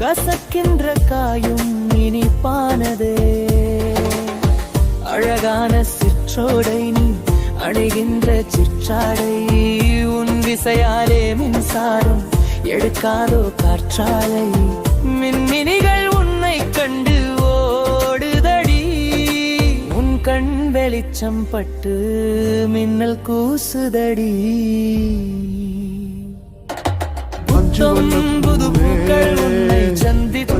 கசக்கின்ற காயும் இனிப்பானதே. அழகான சிற்றோடை நீ அணைகின்ற சிற்றாடை, உன் விசையாலே மின்சாரம் எடுக்காதோ காற்றாலை. மின்மினிகள் உன்னை கண்டு ஓடுதடி, உன் கண் வெளிச்சம் பட்டு மின்னல் கூசுதடி. புத்தம் புது பூக்கள் உன்னை சந்தித்து